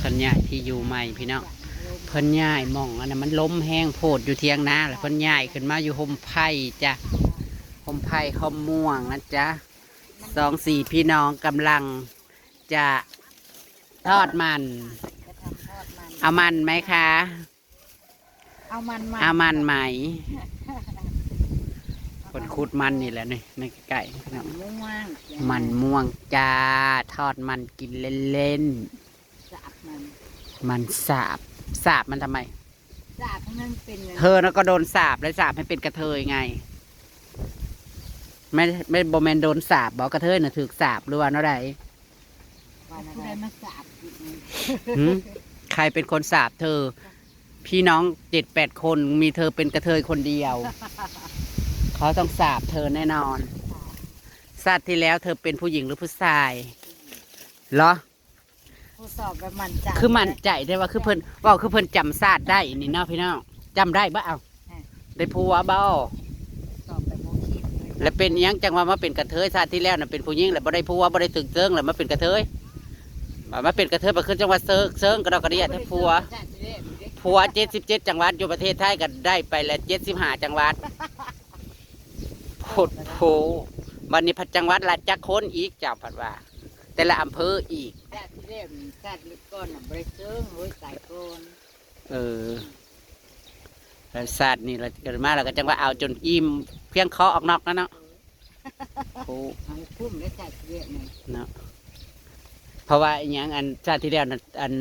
พิ่นย้ายที่อยู่ใหม่พี่น้องเพิ่นย้ายหม่องอันนั้นมันล้มแห้งโพดอยู่เทียงนาแล้วเพิ่นย้ายขึ้นมาอยู่ห่มไผ่จ้ะห่มไผ่ห่มม่วงนะจ๊ะ2-4พี่น้องกำลังจะทอดมันเอามันไหมคะเอามันมาเอามันไหมคนขุดมันนี่แหละนี่ในไก่มันม่วงจ้าทอดมันกินเล่นๆมันสาบมันทำไมสาบนั่นเป็นเธอน่ะก็โดนสาบแล้วสาบให้เป็นกระเทยไงไม่โบแมนโดนสาบบอกกระเทยน่ะถือสาบหรือว่าเนาะใดอะไรมาสาบใครเป็นคนสาบเธอพี่น้อง7-8คนมีเธอเป็นกระเทยคนเดียวเขาต้องสาบเธอแน่นอนชาติที่แล้วเธอเป็นผู้หญิงหรือผู้ชายเหรอผู้สอบแบบมันใจคือมันใจได้ว่าคือเพิ่นว่าคือเพิ่นจำชาติได้นี่เนาะพี่น้องจำได้บ่เอาได้ผัวบ่สอบแบบโมคิดแล้วเป็นยังจังว่ามาเป็นกระเทยชาติที่แล้วน่ะเป็นผู้หญิงแล้วบ่ได้ผัวบ่ได้ถึงเซิงแล้วมาเป็นกระเทยมาเป็นกระเทยมาขึ้นจังหวัดเซิงกระดอกกระเดียทั้งผัว77จังหวัดอยู่ประเทศไทยก็ได้ไปแล้ว75จังหวัดโพดโพวันนี้พัดจังหวัดละจักคนอีกเจ้าผัดว่าแต่ละอำเภออีกชาติเรียบชาติลึกก้อนบริเซิงโอ้ยสายก้อนแล้วศาสตร์นี่เราเกิดมาเราก็จังว่าเอาจนอิ่มเพียงคอออกนอกแล้วเนาะโอ้พุ่มได้ชาติเรียบเนาะเพราะว่าอย่างอันชาติที่แล้วอัน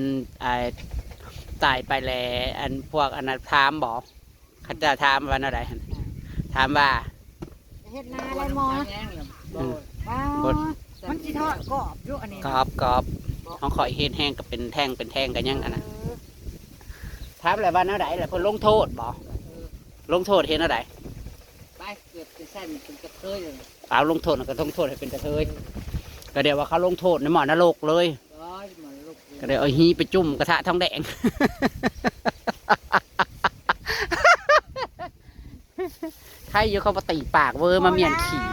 ตายไปแล้วอันพวกอันนั้นถามบอกเขาจะถามว่าอะไรถามว่าเฮ็ดนาอะไรหมอมันจีทอดกรอบอยู่อันนี้กรอบของข่อยเฮ็ดแห้งก็เป็นแท่งกันยังอันนั้นถามอะไรว่าอะไรแหละเพิ่นลงโทษบอกลงโทษเห็นอะไรไปเกือบจะสั่นเป็นกระเทยเลยเอาลงโทษก็ต้องโทษให้เป็นกระเทยก็เดี๋ยวว่าเขาลงโทษในหม้อนรกเลยก็เดี๋ยวเอาฮีไปจุ่มกระทะทองแดงใครอยู่เขาปตีปากเวอร์มาเมียนขี่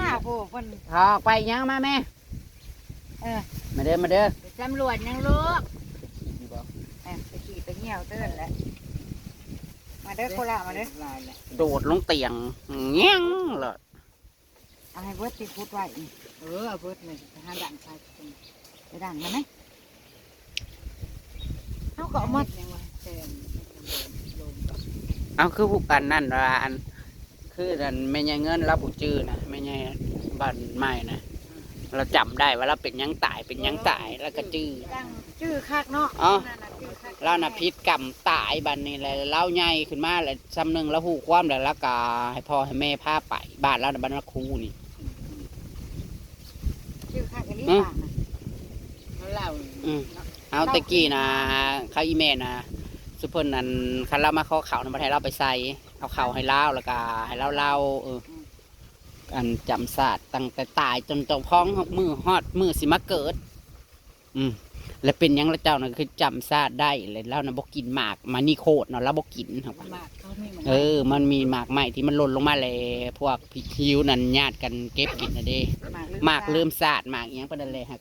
พอไปยังมาแม่มาเด้อตำรวจยังลูกไปขี่ไปเหี่ยวเตือนแล้วมาเด้อโครามาเด้อโดดลงเตียงเงี้ยงเลยเอาให้เวิร์ดติดพุทธไว้เวิร์ดเลยหาด่านใส่ไปด่านมาไหมเอาเกาะมัดเอาคือพวกกันนั่นว่าอันคืออันไม่ใช่เงินรับผู้จื้อนะไม่ใช่บ้านใหม่นะเราจำได้ว่าเราเป็นยังตายแล้วก็จื้อคักเนาะเราน่ะพิษกรรมตายบันนี้เลยเล่าใหญ่ขึ้นมาเลยซ้ำหนึ่งแล้วหูความแล้วก็ให้พ่อให้แม่พาไปบ้านเราบ้านละคูนี่จื้อคักอันนี้เล่าเอาตะกี้นะเขาอีเมลนะสุพรรณนั้นคันเรามาข้อเข่าในประเทศเราไปใส่เอาเข่าให้เล่าแล้วก็ให้เล่าอันจำศาสตร์ตั้งแต่ตายจนเจ้าพ้องมือฮอดมือสิมาเกิดแล้วเป็นยังละเจ้าน่ะคือจำศาสตร์ได้เลยเล่านะบอกกินหมากมานี่โคตรเนาะแล้วบอกกินครับมันมีหมากใหม่ที่มันหล่นลงมาเลยพวกพิวนั่นญาติกันเก็บกินนะเด้หมากเริ่มศาสตร์หมากยังประเด็นเลยครับ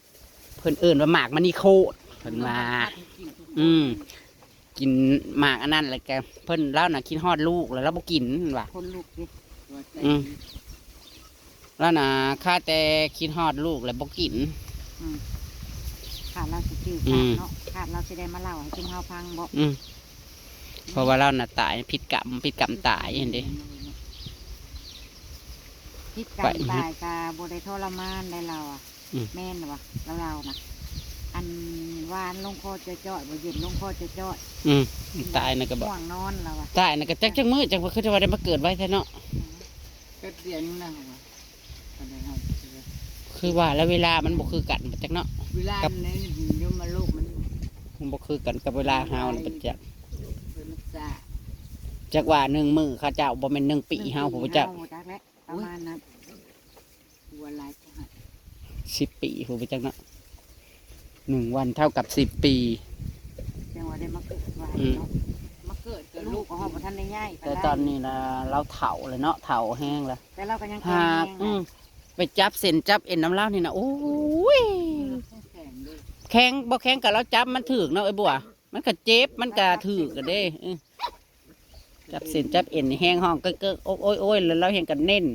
เพื่อนเอื่นว่าหมากมันนี่โคตรเพิ่นมากินหมากอันนั้นเลยแกเพิ่นเล่าน่ะกินฮอดลูกแล้วบอกกินว่ะคนลูกแล้วนะข้าแต่คิดฮอดลูกแล้วบอกกินขาดเราสิจืดเนาะขาดเราสิได้มาเล่าให้กินข้าวพังบอกเพราะว่าเราน่ะตายผิดกรรมตายเห็นดิผิดกรรมตายกาโบได้ทรมานได้เราแม่นหรอวะเรานะอันวานลงคอจะจ่อยบ่เย็นลงคอจะจ่อยตายน่ะก็บอกห่วงนอนเราตายน่ะก็จักมือจังว่าคือจะว่าได้มาเกิดไว้แท้เนาะเกิดเดือนนึงนะคือว่าแล้วเวลามันบ่คือกันจักเนาะเวลาเนี่ยยมมาลูกมันบ่คือกันกับเวลาเฮานี่เป็นจักว่า1 มื้อข้าเจ้าบ่แม่น1 ปีเฮาผู้จักประมาณนั้นวันหลาย10 ปีผู้จักเนาะ1 วันเท่ากับ10 ปีจังว่าได้มาเกิดไว้มาเกิดกับลูกของเฮาบ่ทันได้ง่ายแต่ตอนนี้นะเราเฒ่าเลยเนาะเฒ่าแห้งแล้วแต่เราก็ยังไปจับเส้นจับเอ็นน้ำเล่านี่นะโอ้ยแข็งบ่แข็งกับเราจับมันถึกเนาะไอ้บัว มันก็เจ็บมันก็ถือกันเด้จับเส้นจับเอ็นแห้งห้องก็โอ้ยโอ้ยแล้วเราเห็นกันเน้น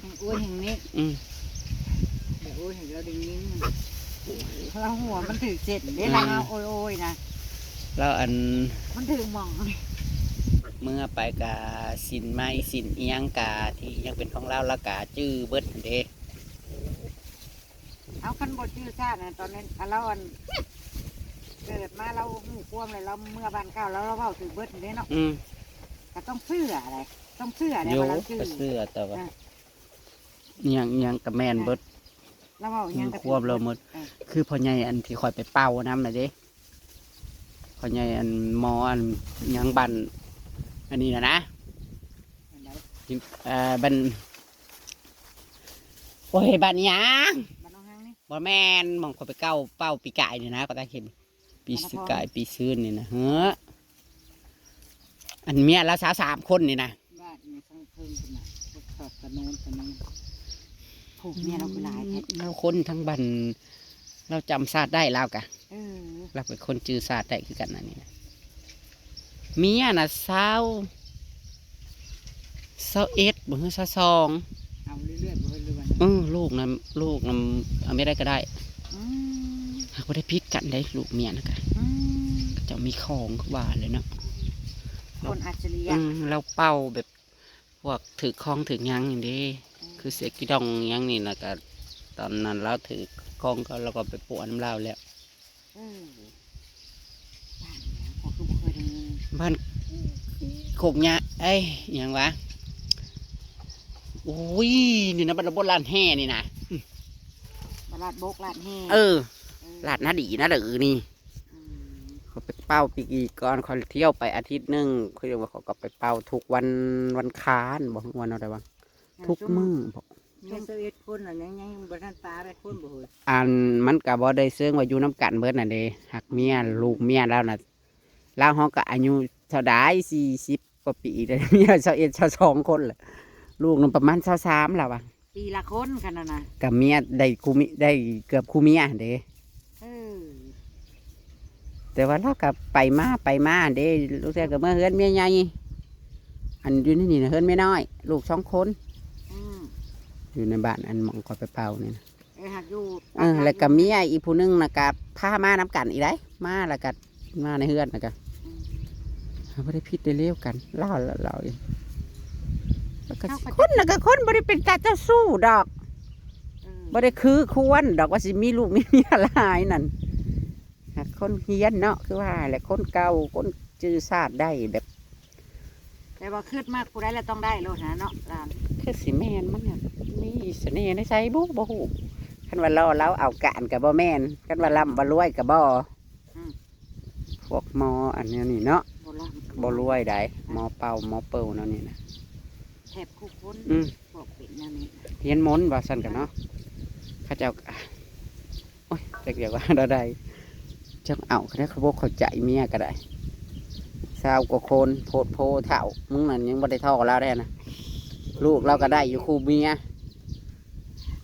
แห่งอ้วนแห่งนี้ อืม แห่งอ้วนแห่งเราดึงนิ้นเราหัวมันถือเสร็จได้ละโอ้ยโอ้ยนะ แล้วอัน มันถือหม่อง เมื่อไปกาสินไม้สินเอียงกาที่ยังเป็นของเราละกาจื้อเบิดเด้ เอาคันบดชื่อชาตินะตอนนั้นเราอันเกิดมาเราหูควมเลยเราเมื่อบ้านเก่าแล้วเราเผาถือเบิดนี่เนาะ อืม ก็ต้องเสื้ออะไรต้องเสื้ออะไร โย มาเราชื่อ ก็เสื้อแต่ว่ายังกับแมนเบิด เราเผายังกระ ควบเราหมด คือพ่อใหญ่อันที่คอยไปเป่าน้ำน่ะเด้พ่อใหญ่อันหมออันยังบันอันนี้นะบันโอ้ยบันยัง บ้านน้องห้างนี่ บ่แมนมองคอยไปเก้าเป้าปีกายนี่นะก็ได้เห็นปีซื้อกายปีซื้อนี่นะเฮ้ออันเมียแล้วสาว3 คนนี่นะ บ้านในข้างเพิ่งกันนะสอดกระโนนกระนผูกเนี่ยเราคือลายแท้ เราคนทั้งบันเราจำศาสตร์ได้แล้วกะ เออ เราเป็นคนจื้อศาสตร์ได้คือกันนะนี่นะเมียน่ะ21บ่ฮือ22 เอาเรื่อยๆบ่เรื่อยลูกนะเอาไม่ได้ก็ได้ ๆอืม หากว่าได้พิษกันได้ลูกเมียนะกะ อืม จะมีของคือว่าเลยเนาะ คนอัจฉริยะ เราเป่าแบบพวกถือของถือหยังอย่างนี้คือเสกกิดองหยังนี่นะก็ตอนนั้นเราถือของก็เราก็ไปปวดน้ำเล่าแล้ว เออบ้านเนี่ยพอคือบ่เคยได้ยิน บ้านโคกเนี่ยไอ้หยังวะโอ้ยนี่นะบ้านโบราณแห่นี่นะ มาลาดบกลาดแห่ ลาดนาดีนะเด้อนี่ อืม เขาไปเป้าปีกีก่อนเขาเที่ยวไปอาทิตย์หนึงเขาเรียกว่าเขาก็ไปเป้าทุกวันค้านบอกวันอะไรวะทุกมื้อบอก ยัง11คนน่ะยังบ่ทันตาได้คนบ่เฮ้ย อันมันก็บ่ได้เสื่องว่าอยู่น้ำกันเบิดน่ะเด้หักเมียลูกเมียแล้วน่ะแล้วเขาก็อายุเท่าใด40 กว่าปีเลย เมีย21 22 คนแหละลูกนั่นประมาณ23แล้วว่ะ ปีละคนขนาดน่ะ กับเมียได้คู่มิได้เกือบคู่เมียเด้ เออ แต่ว่าเราก็ไปมาเด้ลูกชายก็เมื่อเฮือนเมียใหญ่อันอยู่นี่นะเฮือนเมียน้อย ลูก2 คน อืม อยู่ในบ้านอันหมองก็ไปเป่านี่นะ หักอยู่ แล้วก็เมียอีกผู้หนึงนะก็พามาน้ำกันอีกได้มาแล้วก็มาในเฮือนนะก็ ไม่ได้พิษได้เลี้ยวกันเล่าแล้วแล้วก็คนน่ะก็คนไม่ได้เป็นตาเจ้าสู้ดอกไม่ได้คือควรดอกว่าสิมีลูกมีเมียหลายนั่นหากคนเฮียนเนาะคือว่าแหละคนเก่าคนจื้อศาสตร์ได้แบบ แต่ว่าคืดมากผู้ใดแล้วต้องได้โลดนะเนาะหลาน คือสิแมนมันเนี่ยมีเสน่ห์ในใจบ่ฮู้คันว่าเราเอาการกับบ่แมนคันว่าล่ำบ่รวยกับบ่พวกหมออันนี้นี่เนาะ บ่ล่ำ บ่รวยได้หมอเป่าหมอเปิลเนาะนี่นะ แถบคู่คน อืม บอกเป็นแนวนี้ เฮียนมนต์ว่าสั่นกันเนาะเข้าเจ้าโอ้ยจักเดียวว่าเราได้จังเอาแค่เขาบอกเข้าใจเมียก็ได้สาวกว่าคนโพดโพเท่ามึงนั่นยังบ่ได้ท่อเราได้นะลูกเราก็ได้อยู่คู่เมีย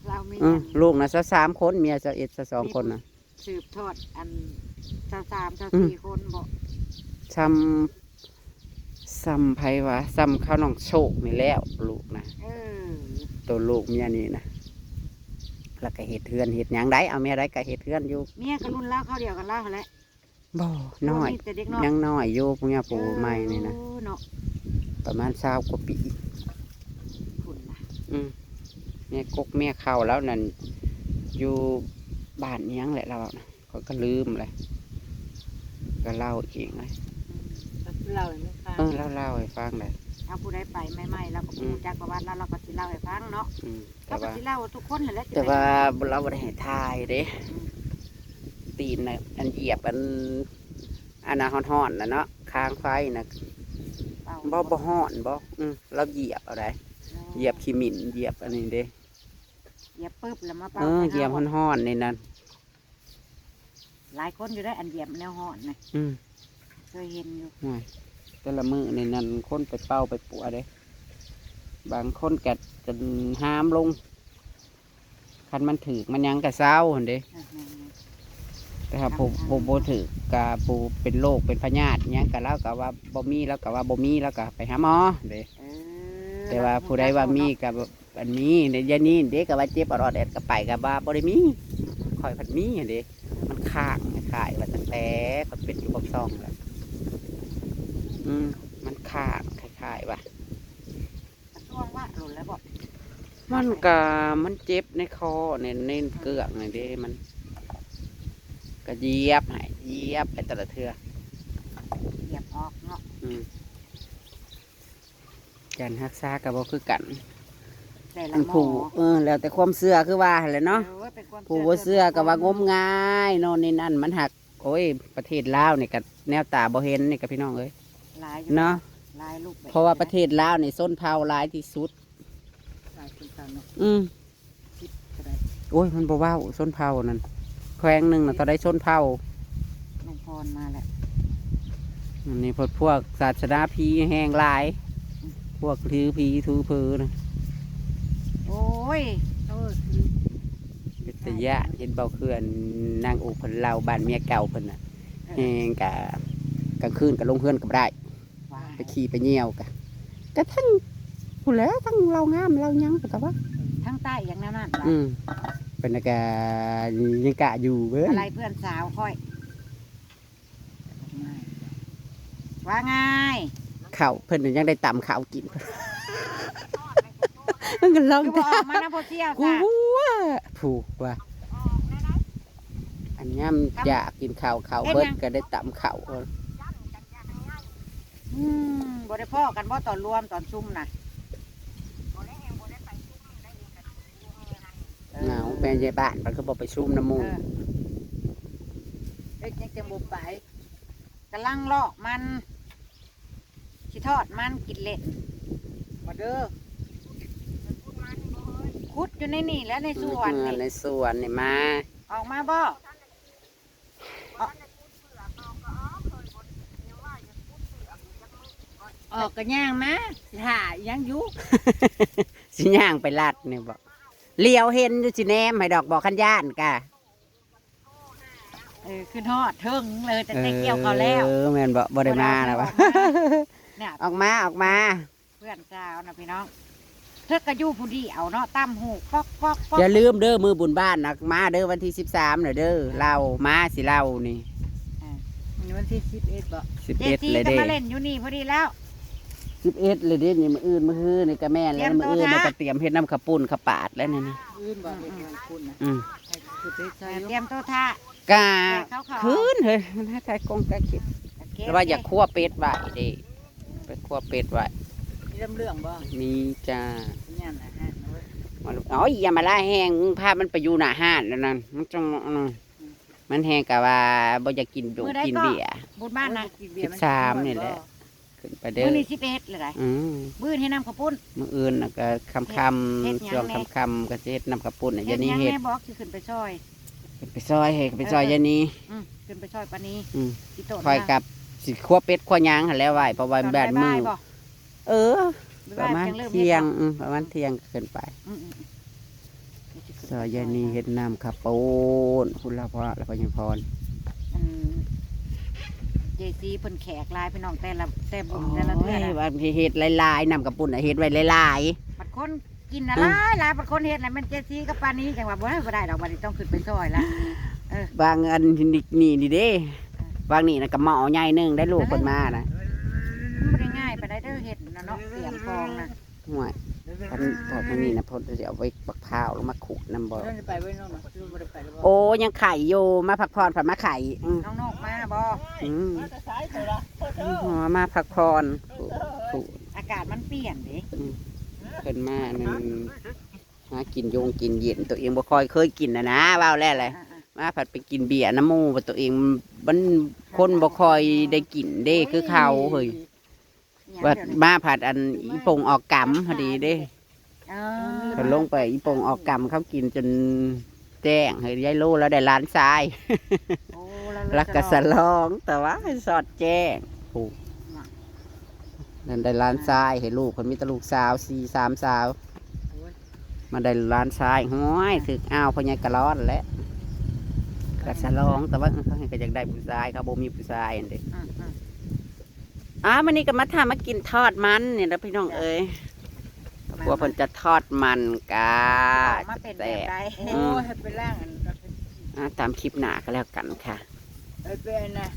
เรามี ลูกนะซะ3 คนเมียซะ2 คนนะ สืบทอดอันเจ้า3 เจ้า 4 คนบอก ซ้ำไผวะซ้ำข้าวน้องโชคนี่แล้วลูกนะ เออ ตัวลูกเมียนี่นะแล้วก็เห็ดเทือนเห็ดหยังได้เอาเมียได้ก็เห็ดเทือนอยู่ เมียก็รุ่นเล่าเขาเดียวกันเล่าแหละ บ่น้อย แต่เด็กน้อย ยังน้อยอยู่พวกเนี้ยปูใหม่นี่นะ เนาะ ประมาณ20 กว่าปี ฝุ่นนะ แม่กกแม่เข้าแล้วนั่นอยู่บ้านอิหยังแหละเรานะเขาก็ลืมเลยก็เล่าเองเลย เราไม่ฟัง เล่าให้ฟังเลย เอาผู้ใดไปใหม่ๆเราก็พูดจากประวัติแล้วเราก็สิเล่าให้ฟังเนาะ แต่ เราก็ ว่า สิเล่าทุกคนแหละ แต่ว่าเราไม่ได้ให้ทายเด้ตีนนะอันเหยียบอันน่ะห่อนๆนะเนาะค้างไฟนะบ่ห่อนบ่เราเหยียบเอาได้เหยียบขี้หมิ่นเหยียบอันนี้เด้ เหยียบปึ๊บแล้วมาเป่า เหยียบห่อนๆนี่นั่น หลายคนอยู่ได้อันเหยียบแนวห่อนนะเคยเห็นอยู่ แต่ละมือนี่นั่นคนไปเป่าไปปัวเด้บางคนแกจะห้ามลงคันมันถือมันยังกะเศร้าเห็นเด้ แต่ถ้าผู้บ่ถือกะผู้เป็นโรคเป็นพยาธิหยังก็แล้วก็ว่าบ่มีแล้วก็ว่าบ่มีแล้วก็ไปหาหมอเด้ เออ แต่ว่าผู้ใดว่ามีกับอันนี้ในยานี้เด็กก็ว่าเจ็บออดแอดก็ไปกับว่าบ่ได้มีคอยผัดมีเด้มันข้างขายว่าตั้งแต่ก็เป็นอยู่บักซองแล้วมันข้างคล้ายๆว่า ช่วงว่าหล่นแล้วบอก มันก็มันเจ็บในคอในเกลือกนี่เด้มันก็เหยียบให้เหยียบไปแต่ละเทื่อ เหยียบออกเนาะ การรักษาก็บ่คือกัน แต่ละ อัน หมอ ผู้แล้วแต่ความเชื่อคือว่าหั่นแหละเนาะ เป็นความ ผู้บ่เชื่อก็ว่างมงายโน่นนี่นั่นมันหักโอ้ยประเทศลาวนี่ก็แนวตาบ่เห็นนี่ก็พี่น้องเอ้ย หลาย เนาะ หลายลูก เพราะว่าประเทศลาวนี่ส้นเผาหลายที่สุด หลายคนกันเนาะ ก็ได้ โอ้ยมันบ่เว้าส้นเผานั่นแขวงหนึงน่ะตอนได้ส้นเผา ลุงพรมาแล้ว อันนี้พวกศาสนาผีแห้งหลาย พวกถือผีถือผือนะ โอ้ยคือ เป็นตะยะเห็นเบาเขื่อนนางอุเพิ่นเล่าบ้านเมียเก่าเพิ่นน่ะแห้งกะกลางคืนก็ลงเฮือนก็บ่ได้ ว่า ไปขี่ไปเหี่ยวกะก็ทั้งผู้แล้วทั้งเรางามเรายังก็ว่า ทั้งใต้อย่างนั้นน่ะ เป็นกะยังกะอยู่เว้ย อะไรเพื่อนสาวค่อย ว่าไง ข้าวเพิ่นยังได้ตำข้าวกินมันก็ลอง คือบอกออกมานะโพเที่ยว กู จ้ะ ว่าผูกว่าอันย่ำอยากกินข้าวเบิดก็ได้ตำข้าว บ่ได้พ่อกันบ่ตอนรวมตอนซุ่มน่ะ เหงาแม่ยายบ้านมันก็บอกไปซุ่มน้ำมูก เอ็กยังจะบุไปกำลังลอกมันชิทอดมันกินเล่นมาเด้อคุดอยู่ในนี่แล้วในสวนนี่ ในสวนนี่มา ออกมาบ่ออกกันย่างมาถ่ายังอยู่ สิย่างไปลัดนี่บอกเลี้ยวเห็นอยู่สิแนมให้ดอกบอกขันย่านกะ ขึ้นฮอดเทิงเลยแต่เกี่ยวเขาแล้ว แม่นบอกบ่ได้มานะวะ เนี่ย ออกมา เพื่อนสาวนะพี่น้องเธอกระยู่ผู้ดีเอาเนาะตั้มหูป๊อกป๊อกป๊อก อย่าลืมเด้อมือบุญบ้านนะมาเด้อวันที่13เด้อเรามาสิเรานี่ วันที่11บ่เจ 11 จี เลย ก็ เด้ มาเล่นอยู่นี่พอดีแล้ว 11เลยเด้นี่มื้ออื่นมื้อฮื้อนี่ก็แม่นแล้วมื้ออื่นนี่ก็เตรียมเฮ็ดน้ำข้าวปุ้นข้าวปาดแล้วนี่นะ อื่นบ่เห็นคุณนะ อืม เตรียมตัวท่าก ะคืนเฮ้ยมันให้ใครกงกะคิดแต่ว่าอยากคั่วเป็ดไว้เด้ไปคั่วเป็ดไว้ มีเรื่องบ่ มีจ้า เนี่ยนะฮะ อ๋ออย่ามาล่าแห้งพามันไปอยู่หน้าห้านแล้วนั่นมันจังมันแห้งกะว่าบ่อยากกินดูกินเบียร์ บุญบ้านนะ 13นี่แหละขึ้นไปเด้อ มื้อนี้11เลย มื้อให้น้ำข้าวปุ้น มื้ออื่นน่ะก็ค่ำช่วงค่ำๆก็สิเฮ็ดน้ำข้าวปุ้นน่ะอย่านี้เฮ็ด แม่บอกสิขึ้นไปซอย ไปซอยให้ไปซอยยานี้ ขึ้นไปซอยปานี้ สิคอยกับสิคั่วเป็ดคั่วยางหั่นแล้วไว้เพราะว่าบ้านมือประมาณเที่ยงประมาณเที่ยงขึ้นไปซอยยานี้เฮ็ดน้ำข้าวปุ้นคุณละพ่อละพ่อยังพร เจซีเพิ่นแขกลายพี่น้องแต่บุญแต่ละเทื่อนะ ว่าเฮ็ดหลายๆน้ำข้าวปุ้นน่ะเฮ็ดไว้หลาย บัดคนกินอะไรหลายบัดคนเฮ็ดน่ะมันเจซีกับปานี้จังว่าบ่ได้ดอกบัดนี้ต้องขึ้นไปซอยละ บางอันนี่เด้บางนี่น่ะก็หม้อใหญ่นึงได้ลูกเพิ่นมาน่ะ บ่ได้ง่ายไปได้เด้อเฮ็ดเนาะเตรียมฟองนะ ห่วยพันพอมันนี่นะพอจะเอาไว้บักพร้าวแล้วมาขูดน้ำบ่ ไปไว้น้องบ่ได้ไป โอ้ยังไข่อยู่มาพักผ่อนผ่อนมาไข่ น้องๆมาบ่ มาพักผ่อนขูด อากาศมันเปลี่ยนเด้ เพิ่นมานั่นหากินกินเย็นตัวเองบ่ค่อยเคยกินนะว้าวแล้วเลยมาผัดไปกินเบียร์น้ำมูบ่ตัวเองมันคนบ่ค่อยได้กินเด้คือเขาเฮ้ยว่ามาผัดอันอีปงออกกำพอดีเด้เพิ่นลงไปอีปงออกกำเขากินจนแจ้งเฮ้ยยายโลแล้วได้ล้านทรายรักกะสลองแต่ว่าสอดแจ้งผูกนั่นได้ล้านทรายให้ลูกคนมีแตลูกสาว3 สาวมาได้ล้านทรายห้อยถึกอ้าวพญากระร้อนแล้ว ก็สลองแต่ว่าเขาเห็นก็อยากได้ผู้ชายเขาบ่มีผู้ชายอันเด้มื้อนี้ก็มาทำมากินทอดมันเนี่ยนะพี่น้องเอ้ยกลัวเพิ่นจะทอดมันกา มาเป็นแบบใด โอ้ให้ไปล่างอัน ตามคลิปหน้าก็แล้วกันค่ะ เป็นนะ